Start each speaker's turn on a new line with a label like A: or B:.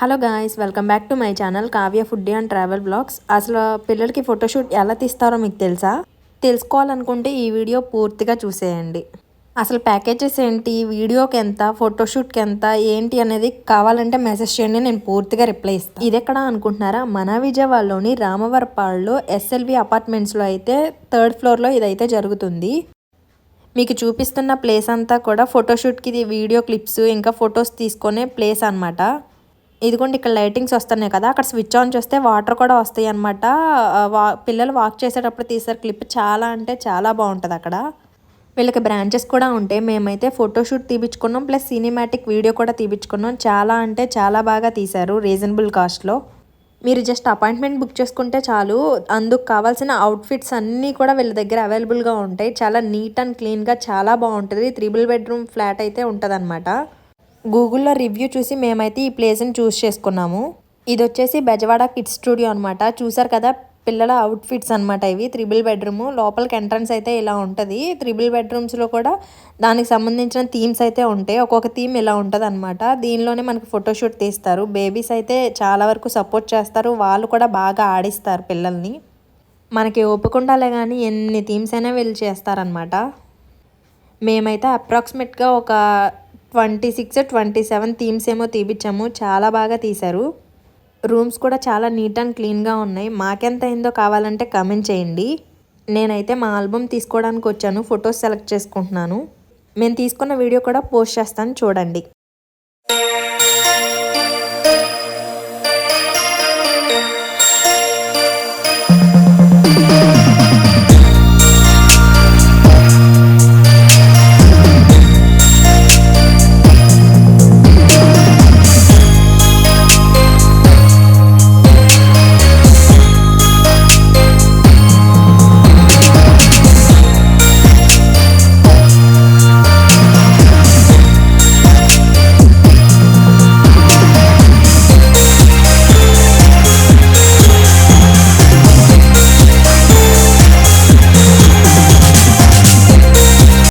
A: Hello guys, welcome back to my channel Kavya food and travel vlogs. అసలు పిల్లలకి photoshoot ఎలా తీస్తారో మీకు తెలుసా? తెలుసుకోవాలనుకుంటే ఈ వీడియో పూర్తిగా చూసేయండి. అసలు ప్యాకేజెస్ ఏంటి, వీడియోకి ఎంత, ఫోటోషూట్కి ఎంత, ఏంటి అనేది కావాలంటే మెసేజ్ చేయండి, నేను పూర్తిగా రిప్లై ఇస్తాను. ఇదెక్కడ అనుకుంటున్నారా? మన విజయవాడలోని రామవరపాడులో ఎస్ఎల్వి అపార్ట్మెంట్స్లో అయితే 3rd ఫ్లోర్లో ఇదైతే జరుగుతుంది. మీకు చూపిస్తున్న ప్లేస్ అంతా కూడా ఫోటోషూట్కి వీడియో క్లిప్స్ ఇంకా ఫొటోస్ తీసుకునే ప్లేస్ అనమాట. ఇదిగోండి, ఇక్కడ లైటింగ్స్ వస్తున్నాయి కదా, అక్కడ స్విచ్ ఆన్ చేస్తే వాటర్ కూడా వస్తాయి అనమాట. పిల్లలు వాక్ చేసేటప్పుడు తీసారు క్లిప్, చాలా అంటే చాలా బాగుంటుంది అక్కడ. వీళ్ళకి బ్రాంచెస్ కూడా ఉంటాయి. మేమైతే ఫోటోషూట్ తీపించుకున్నాం, ప్లస్ సినిమాటిక్ వీడియో కూడా తీపించుకున్నాం. చాలా అంటే చాలా బాగా తీశారు రీజనబుల్ కాస్ట్లో. మీరు జస్ట్ అపాయింట్మెంట్ బుక్ చేసుకుంటే చాలు, అందుకు కావాల్సిన అవుట్ఫిట్స్ అన్నీ కూడా వీళ్ళ దగ్గర అవైలబుల్గా ఉంటాయి. చాలా నీట్ అండ్ క్లీన్గా చాలా బాగుంటుంది. 3 బెడ్రూమ్ ఫ్లాట్ అయితే ఉంటుంది. గూగుల్లో రివ్యూ చూసి మేమైతే ఈ ప్లేస్ని చూస్ చేసుకున్నాము. ఇది వచ్చేసి బెజవాడ కిడ్స్ స్టూడియో అనమాట. చూసారు కదా, పిల్లల అవుట్ఫిట్స్ అనమాట ఇవి. 3 బెడ్రూమ్ లోపలికి ఎంట్రన్స్ అయితే ఇలా ఉంటుంది. 3 బెడ్రూమ్స్లో కూడా దానికి సంబంధించిన థీమ్స్ అయితే ఉంటాయి. ఒక్కొక్క థీమ్ ఇలా ఉంటుంది అనమాట. దీనిలోనే మనకి ఫోటోషూట్ తీస్తారు. బేబీస్ అయితే చాలా వరకు సపోర్ట్ చేస్తారు, వాళ్ళు కూడా బాగా ఆడిస్తారు పిల్లల్ని. మనకి ఒప్పుకుండాలే కానీ ఎన్ని థీమ్స్ అయినా వీళ్ళు చేస్తారనమాట. మేమైతే అప్రాక్సిమేట్గా ఒక 26-27 థీమ్స్ ఏమో తీపిచ్చాము. చాలా బాగా తీశారు. రూమ్స్ కూడా చాలా నీట్ అండ్ క్లీన్గా ఉన్నాయి. మాకెంత అయిందో కావాలంటే కమెంట్ చేయండి. నేనైతే మా ఆల్బమ్ తీసుకోవడానికి వచ్చాను, ఫొటోస్ సెలెక్ట్ చేసుకుంటున్నాను. మేము తీసుకున్న వీడియో కూడా పోస్ట్ చేస్తాను, చూడండి.